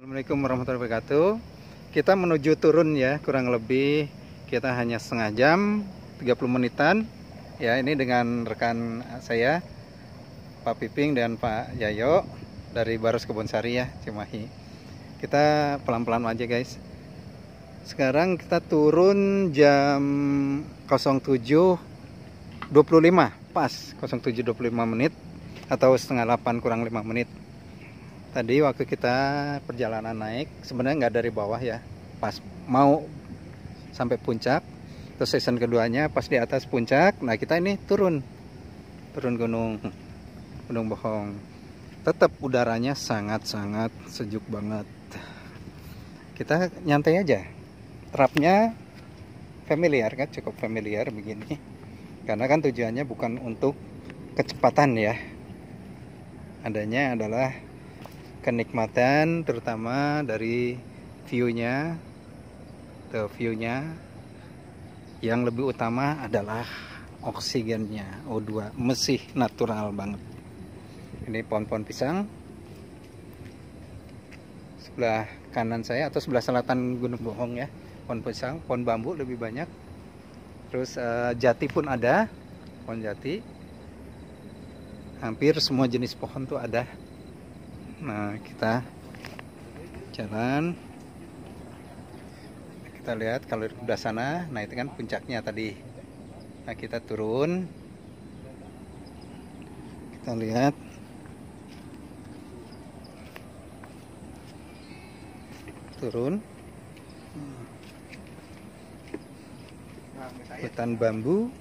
Assalamualaikum warahmatullahi wabarakatuh. Kita menuju turun ya, kurang lebih kita hanya setengah jam, 30 menitan. Ya, ini dengan rekan saya, Pak Piping dan Pak Yayo dari Barus Kebonsari ya, Cimahi. Kita pelan-pelan aja guys. Sekarang kita turun jam 07.25 pas 07.25 menit atau setengah 8 kurang 5 menit. Tadi waktu kita perjalanan naik sebenarnya nggak dari bawah ya, pas mau sampai puncak, terus season keduanya pas di atas puncak. Nah kita ini turun gunung Bohong. Tetap udaranya sangat-sangat sejuk banget. Kita nyantai aja, trapnya familiar kan, cukup familiar begini, karena kan tujuannya bukan untuk kecepatan ya, adanya adalah kenikmatan, terutama dari view-nya. Yang lebih utama adalah oksigennya, O2 masih natural banget. Ini pohon-pohon pisang sebelah kanan saya atau sebelah selatan Gunung Bohong ya, pohon pisang, pohon bambu lebih banyak. Terus jati pun ada, pohon jati, hampir semua jenis pohon tuh ada. Nah kita jalan, kita lihat kalau di sebelah sana, nah itu kan puncaknya tadi. Nah kita turun, kita lihat turun hutan bambu,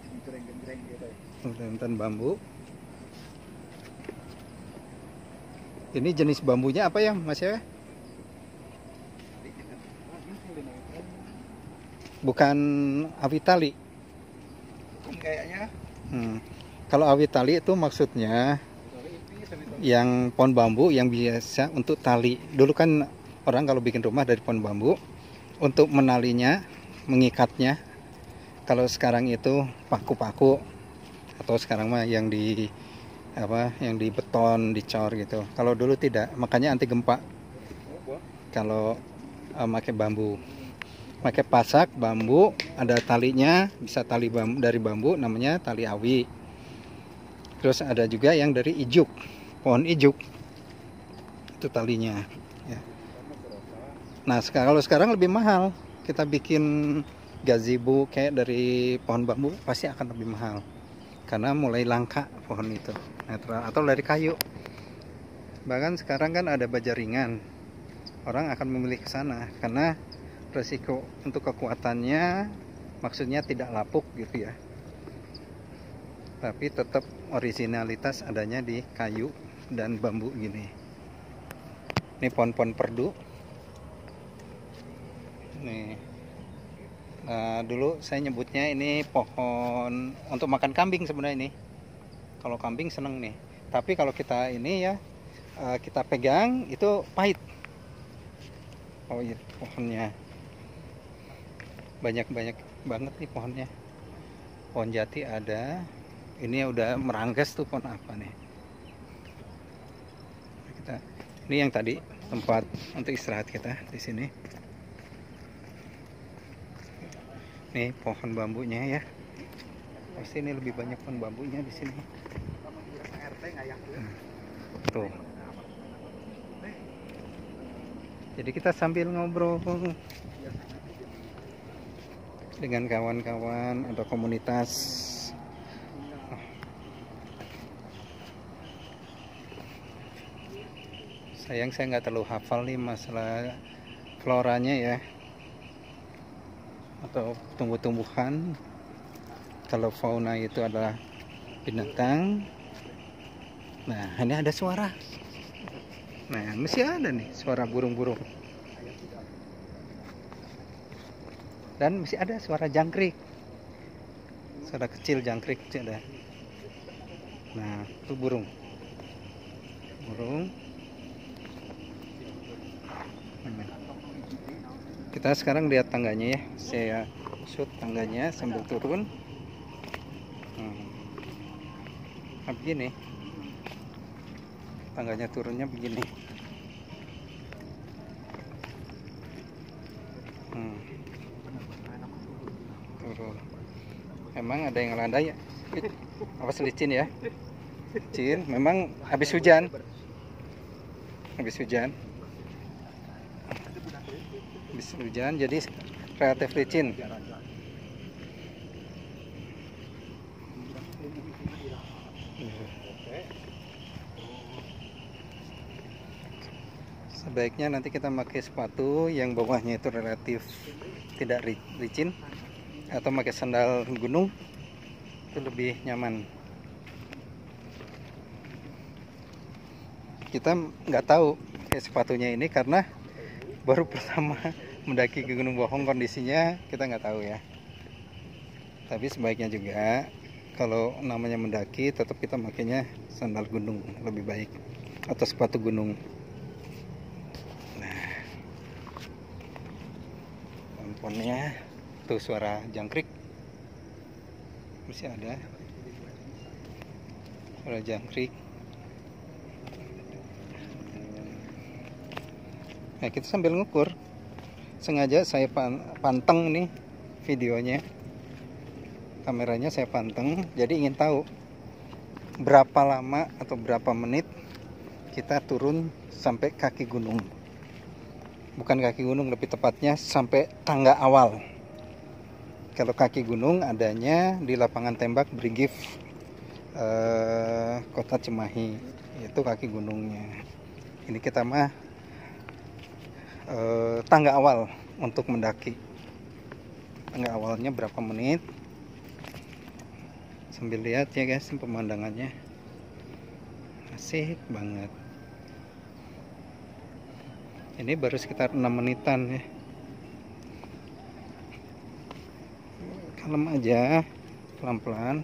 Ini jenis bambunya apa ya Mas ya? Bukan awitali kayaknya. Kalau awitali itu maksudnya yang pohon bambu yang biasa untuk tali. Dulu kan orang kalau bikin rumah dari pohon bambu untuk menalinya, mengikatnya. Kalau sekarang itu paku-paku, atau sekarang mah yang di yang di beton, dicor gitu. Kalau dulu tidak, makanya anti gempa. Kalau pakai bambu, pakai pasak bambu, ada talinya, bisa tali bambu dari bambu, namanya tali awi. Terus ada juga yang dari ijuk, pohon ijuk, itu talinya. Ya. Nah kalau sekarang lebih mahal, kita bikin gazebo kayak dari pohon bambu pasti akan lebih mahal, karena mulai langka pohon itu, natural atau dari kayu. Bahkan sekarang kan ada baja ringan, orang akan memilih ke sana karena resiko untuk kekuatannya, maksudnya tidak lapuk gitu ya, tapi tetap originalitas adanya di kayu dan bambu gini. Ini pohon-pohon perdu nih. Nah, dulu saya nyebutnya ini pohon untuk makan kambing sebenarnya ini. Kalau kambing seneng nih. Tapi kalau kita ini ya, kita pegang itu pahit. Oh iya, pohonnya banyak banget nih pohonnya. Pohon jati ada. Ini udah meranggas tuh, pohon apa nih? Ini yang tadi tempat untuk istirahat kita di sini. Nih pohon bambunya ya, pasti ini lebih banyak pohon bambunya di sini. Tuh. Jadi kita sambil ngobrol dengan kawan-kawan atau komunitas. Sayang saya nggak terlalu hafal nih masalah floranya ya, atau tumbuh-tumbuhan. Kalau fauna itu adalah binatang. Nah ini ada suara, nah masih ada nih suara burung-burung, dan masih ada suara jangkrik, suara kecil jangkrik masih ada. Nah itu burung. Kita sekarang lihat tangganya ya, saya shoot tangganya sambil turun. Nah, begini tangganya turunnya begini. Hmm. Turun. Memang ada yang landai ya. Apa selicin ya? Licin. Memang habis hujan. Habis hujan. Habis hujan jadi relatif licin. Sebaiknya nanti kita pakai sepatu yang bawahnya itu relatif tidak licin, atau pakai sandal gunung, itu lebih nyaman. Kita nggak tahu kayak sepatunya ini karena baru pertama mendaki ke Gunung Bohong, kondisinya kita nggak tahu ya. Tapi sebaiknya juga kalau namanya mendaki tetap kita makainya sandal gunung lebih baik, atau sepatu gunung. Nah, pomponnya tuh suara jangkrik masih ada, suara jangkrik. Nah, kita sambil ngukur, sengaja saya panteng nih videonya, kameranya saya panteng, jadi ingin tahu berapa lama atau berapa menit kita turun sampai kaki gunung. Bukan kaki gunung, lebih tepatnya sampai tangga awal. Kalau kaki gunung adanya di lapangan tembak Brigif Kota Cimahi, itu kaki gunungnya. Ini kita mah tangga awal untuk mendaki. Tangga awalnya berapa menit? Sambil lihat ya guys, pemandangannya asik banget. Ini baru sekitar 6 menitan ya. Kalem aja, pelan-pelan.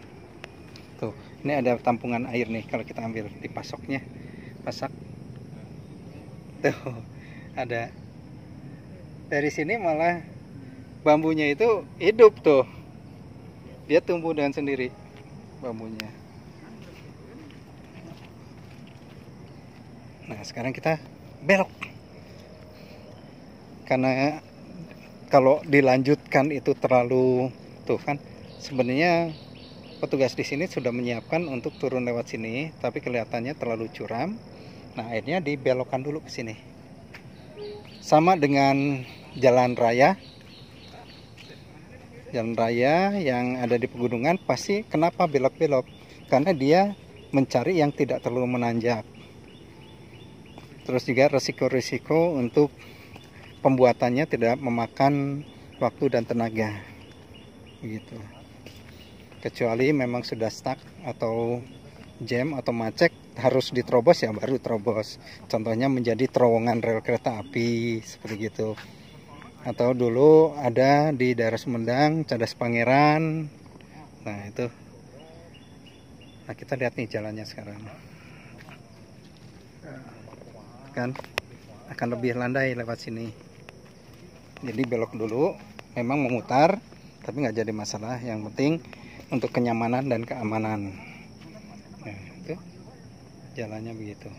Tuh, ini ada tampungan air nih, kalau kita ambil di pasoknya, pasak. Tuh, ada. Dari sini malah bambunya itu hidup tuh. Dia tumbuh dengan sendiri bambunya. Nah, sekarang kita belok. Karena kalau dilanjutkan itu terlalu, tuh kan sebenarnya petugas di sini sudah menyiapkan untuk turun lewat sini, tapi kelihatannya terlalu curam. Nah, akhirnya dibelokkan dulu ke sini. Sama dengan jalan raya. Jalan raya yang ada di pegunungan pasti kenapa belok-belok? Karena dia mencari yang tidak terlalu menanjak. Terus juga resiko-resiko untuk pembuatannya tidak memakan waktu dan tenaga, begitu. Kecuali memang sudah stuck atau jam atau macet harus diterobos, ya baru terobos. Contohnya menjadi terowongan rel kereta api seperti gitu. Atau dulu ada di daerah Sumedang, Cadas Pangeran. Nah itu. Nah, kita lihat nih jalannya sekarang. Kan akan lebih landai lewat sini. Jadi belok dulu, memang memutar, tapi nggak jadi masalah. Yang penting untuk kenyamanan dan keamanan. Nah, itu jalannya begitu.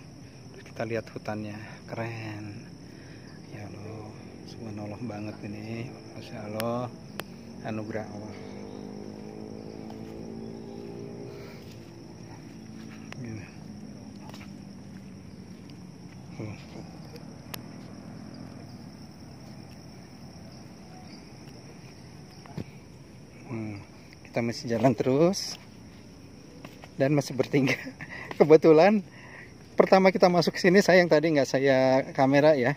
Kita lihat hutannya, keren. Ya Allah, subhanallah banget ini, masya Allah, anugerah Allah. Kita masih jalan terus dan masih bertiga. Kebetulan pertama kita masuk ke sini, saya yang tadi nggak saya kamera ya.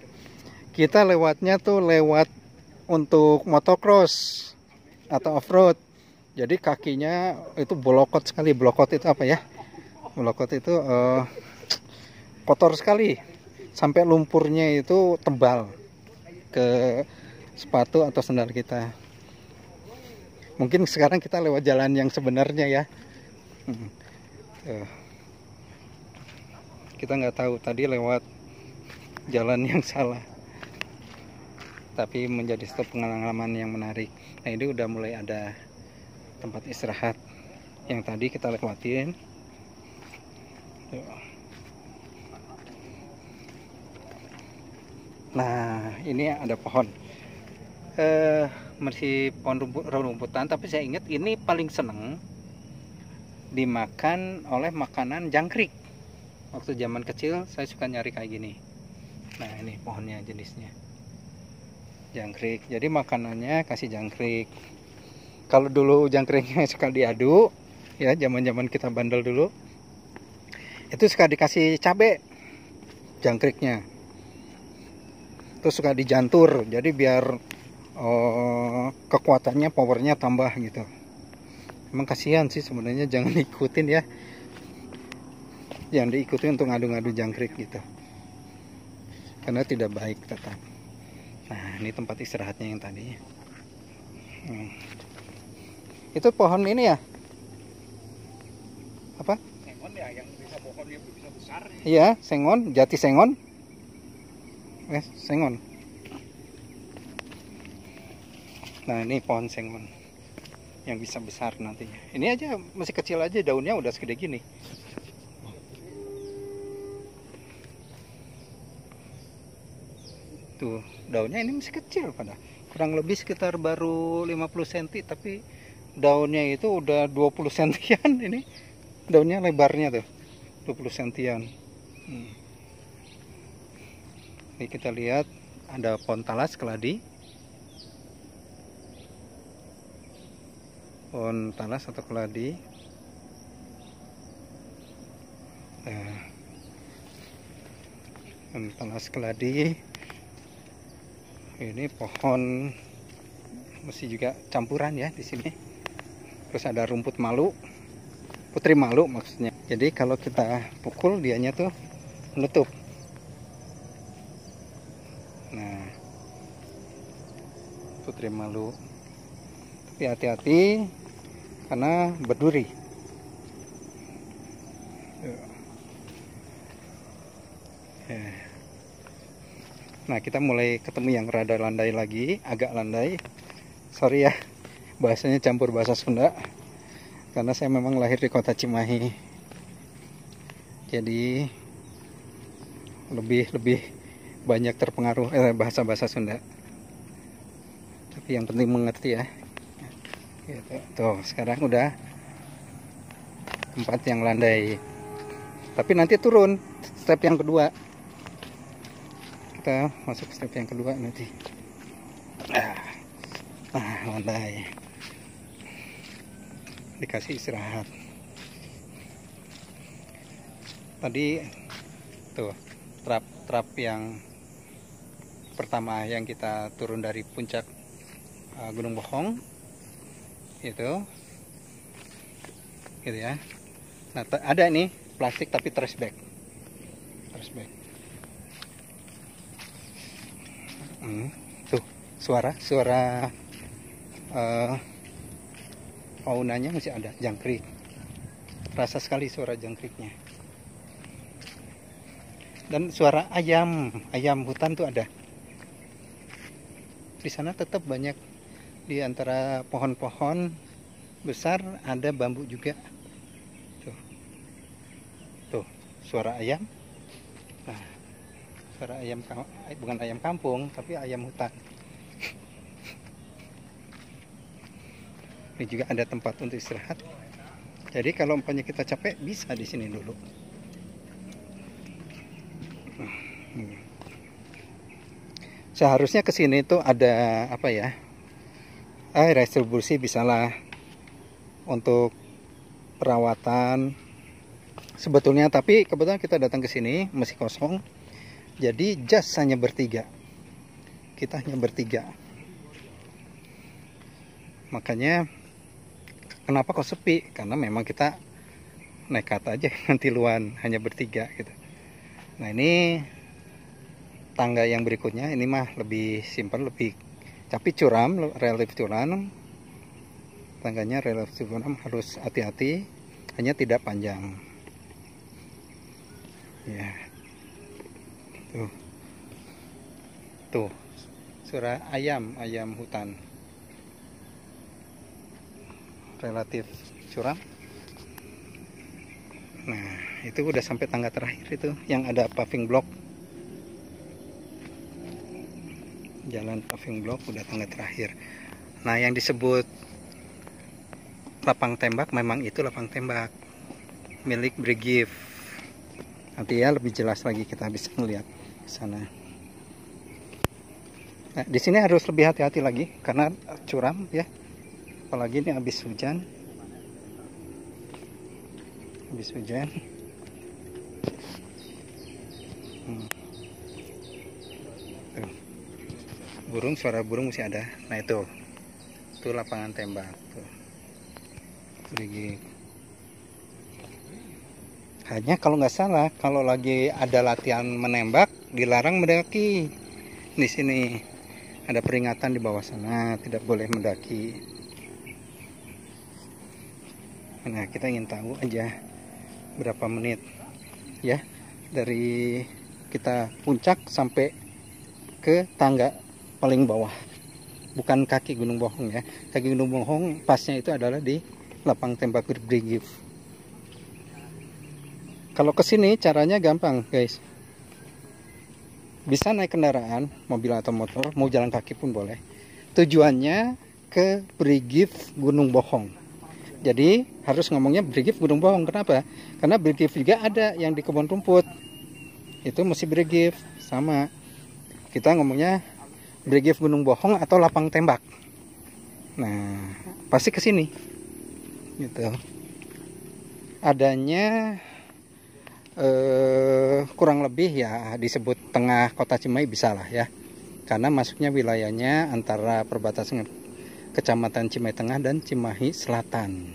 Kita lewatnya tuh lewat untuk motocross atau off-road. Jadi kakinya itu bolokot sekali. Bolokot itu apa ya? Bolokot itu kotor sekali. Sampai lumpurnya itu tebal ke sepatu atau sandal kita. Mungkin sekarang kita lewat jalan yang sebenarnya ya. Kita nggak tahu tadi lewat jalan yang salah. Tapi menjadi satu pengalaman yang menarik. Nah, ini udah mulai ada tempat istirahat yang tadi kita lewatin. Nah, ini ada pohon. masih pohon rumputan, tapi saya ingat ini paling seneng dimakan oleh makanan jangkrik. Waktu zaman kecil saya suka nyari kayak gini. Nah, ini pohonnya jenisnya jangkrik, jadi makanannya kasih jangkrik. Kalau dulu jangkriknya suka diaduk ya, zaman kita bandel dulu, itu suka dikasih cabai jangkriknya, terus suka dijantur, jadi biar kekuatannya, powernya tambah gitu. Emang kasihan sih sebenarnya, jangan ikutin ya, jangan diikutin untuk ngadu-ngadu jangkrik gitu, karena tidak baik tetap. Nah, ini tempat istirahatnya yang tadi. Itu pohon ini ya, apa? Sengon ya, yang bisa pohonnya bisa besar. Iya, sengon, jati sengon. Sengon. Nah, ini pohon sengon yang bisa besar nantinya. Ini aja masih kecil aja, daunnya udah segede gini. Tuh, daunnya ini masih kecil pada. Kurang lebih sekitar baru 50 cm, tapi daunnya itu udah 20 sentian ini. Daunnya lebarnya tuh 20 sentian. Ini kita lihat ada pohon talas keladi. Pohon talas atau keladi. Pohon talas keladi. Ini pohon masih juga campuran ya di sini. Terus ada rumput malu, putri malu maksudnya. Jadi kalau kita pukul dianya tuh menutup. Nah, putri malu. Tapi hati-hati karena berduri. Nah, kita mulai ketemu yang rada landai lagi, agak landai. Sorry ya, bahasanya campur bahasa Sunda, karena saya memang lahir di kota Cimahi. Jadi lebih banyak terpengaruh bahasa-bahasa Sunda. Tapi yang penting mengerti ya. Gitu. Tuh, sekarang udah tempat yang landai. Tapi nanti turun step yang kedua. Kita masuk step yang kedua nanti. Landai. Dikasih istirahat. Tadi tuh trap yang pertama yang kita turun dari puncak Gunung Bohong itu gitu ya. Nah, ada nih plastik tapi trash bag. Tuh suara faunanya masih ada, jangkrik. Rasa sekali suara jangkriknya. Dan suara ayam hutan tuh ada. Di sana tetap banyak, di antara pohon-pohon besar ada bambu juga. Tuh suara ayam. Nah, suara ayam, bukan ayam kampung tapi ayam hutan. Ini juga ada tempat untuk istirahat. Jadi kalau umpamanya kita capek bisa di sini dulu. Seharusnya ke sini tuh ada apa ya? Air distribusi bisalah untuk perawatan sebetulnya, tapi kebetulan kita datang ke sini masih kosong. Jadi just hanya bertiga. Kita hanya bertiga. Makanya kenapa kok sepi? Karena memang kita nekat aja nanti luan hanya bertiga gitu. Nah, ini tangga yang berikutnya ini mah lebih simpel, lebih tapi curam, relatif curam. Tangganya relatif curam, harus hati-hati, hanya tidak panjang. Ya. Tuh. Suara ayam hutan. Relatif curam. Nah, itu udah sampai tangga terakhir itu yang ada paving block. jalan paving block, udah tangga terakhir. Nah, yang disebut lapang tembak memang itu lapang tembak milik Brigif. Nanti ya lebih jelas lagi kita bisa melihat ke sana. Nah, di sini harus lebih hati-hati lagi karena curam ya. Apalagi ini habis hujan. Habis hujan. Tuh. Burung, suara burung masih ada. Nah, itu lapangan tembak tuh. Brigif. Hanya kalau nggak salah, kalau lagi ada latihan menembak, dilarang mendaki. Di sini ada peringatan di bawah sana, tidak boleh mendaki. Nah, kita ingin tahu aja berapa menit ya dari kita puncak sampai ke tangga paling bawah. Bukan kaki Gunung Bohong ya. Kaki Gunung Bohong pasnya itu adalah di lapang tembak Brigif. Kalau ke sini caranya gampang, guys. Bisa naik kendaraan, mobil atau motor, mau jalan kaki pun boleh. Tujuannya ke Brigif Gunung Bohong. Jadi harus ngomongnya Brigif Gunung Bohong. Kenapa? Karena Brigif juga ada yang di kebun rumput. Itu mesti Brigif sama. Kita ngomongnya Brigif Gunung Bohong atau lapang tembak. Nah, pasti ke sini. Gitu. Adanya kurang lebih ya disebut tengah kota Cimahi bisa lah ya, karena masuknya wilayahnya antara perbatasan Kecamatan Cimahi Tengah dan Cimahi Selatan.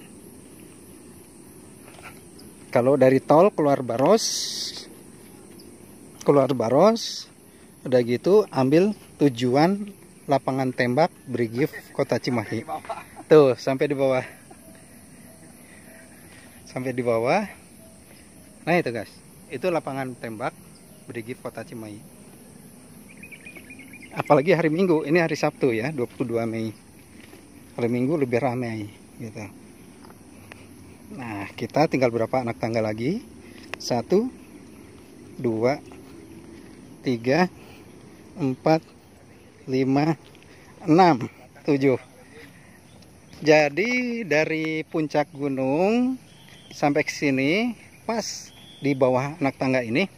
Kalau dari tol keluar Baros, udah gitu ambil tujuan lapangan tembak Brigif Kota Cimahi. Tuh sampai di bawah, Nah itu guys, itu lapangan tembak Brigif Kota Cimahi. Apalagi hari Minggu, ini hari Sabtu ya, 22 Mei. Hari Minggu lebih ramai gitu. Nah, kita tinggal berapa anak tangga lagi? 1, 2, 3, 4, 5, 6, 7. Jadi dari puncak gunung sampai ke sini pas di bawah anak tangga ini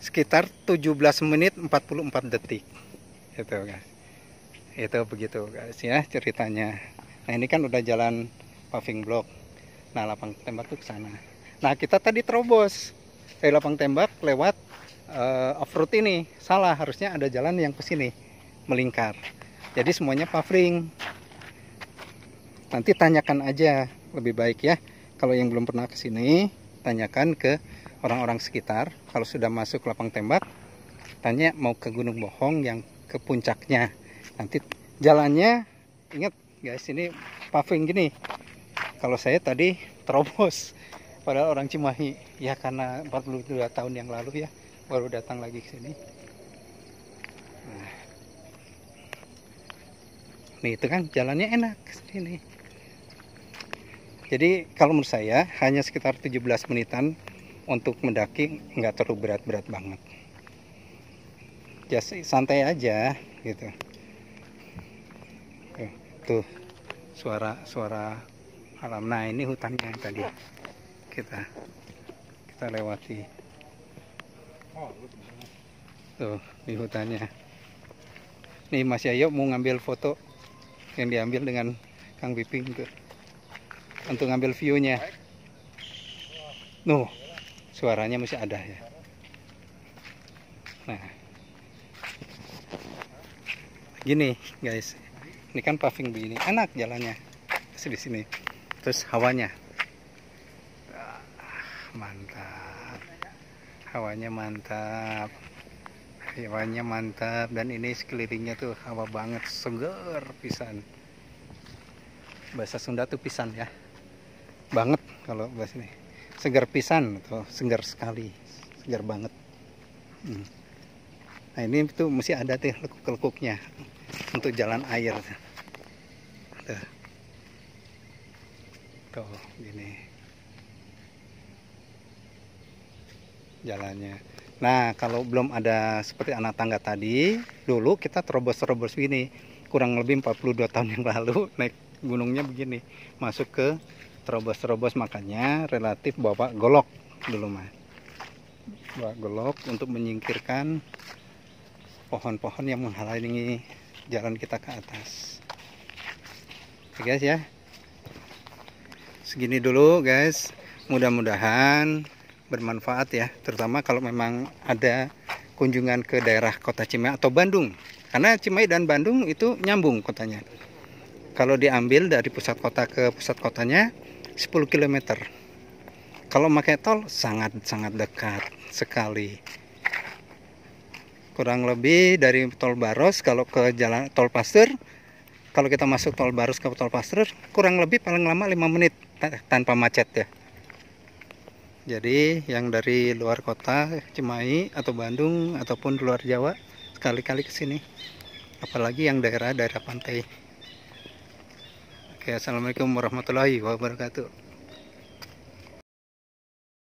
sekitar 17 menit 44 detik. Itu guys. Itu begitu guys ya ceritanya. Nah, ini kan udah jalan paving block. Nah, lapang tembak tuh ke sana. Nah, kita tadi terobos dari lapang tembak lewat off-road ini. Salah, harusnya ada jalan yang ke sini melingkar. Jadi semuanya paving. Nanti tanyakan aja lebih baik ya. Kalau yang belum pernah ke sini, tanyakan ke orang-orang sekitar. Kalau sudah masuk lapang tembak, tanya mau ke Gunung Bohong yang ke puncaknya. Nanti jalannya, ingat guys, ini paving gini. Kalau saya tadi terobos, padahal orang Cimahi. Ya karena 42 tahun yang lalu ya, baru datang lagi ke sini. Nah, nih itu kan jalannya enak ke sini. Jadi kalau menurut saya hanya sekitar 17 menitan untuk mendaki, nggak terlalu berat-berat banget. Just santai aja gitu. Tuh suara alam. Nah, ini hutannya yang tadi kita lewati. Tuh di hutannya. Nih Mas Yayo mau ngambil foto yang diambil dengan Kang Piping tuh. Untuk ngambil view-nya. Nuh, suaranya masih ada ya. Nah, gini guys, ini kan paving begini, enak jalannya. Terus di sini, terus hawanya, mantap, hawanya mantap, dan ini sekelilingnya tuh hawa banget, seger pisan. Bahasa Sunda tuh pisan ya. Banget kalau bahasa ini, segar pisan atau segar sekali, segar banget. Nah, ini tuh mesti ada tuh lekuk-lekuknya untuk jalan air tuh gini jalannya. Nah, kalau belum ada seperti anak tangga tadi, dulu kita terobos-terobos ini. Kurang lebih 42 tahun yang lalu naik gunungnya begini. Masuk ke terobos-terobos, makanya relatif bawa golok dulu mah. Bawa golok untuk menyingkirkan pohon-pohon yang menghalangi jalan kita ke atas. Oke guys ya. Segini dulu guys. Mudah-mudahan bermanfaat ya, terutama kalau memang ada kunjungan ke daerah kota Cimahi atau Bandung, karena Cimahi dan Bandung itu nyambung kotanya. Kalau diambil dari pusat kota ke pusat kotanya 10 km. Kalau pakai tol sangat-sangat dekat sekali. Kurang lebih dari tol Baros kalau ke jalan tol Pasteur, kalau kita masuk tol Baros ke tol Pasteur kurang lebih paling lama 5 menit tanpa macet ya. Jadi yang dari luar kota Cimahi atau Bandung ataupun luar Jawa sekali-kali ke sini. Apalagi yang daerah-daerah pantai. Oke, assalamualaikum warahmatullahi wabarakatuh.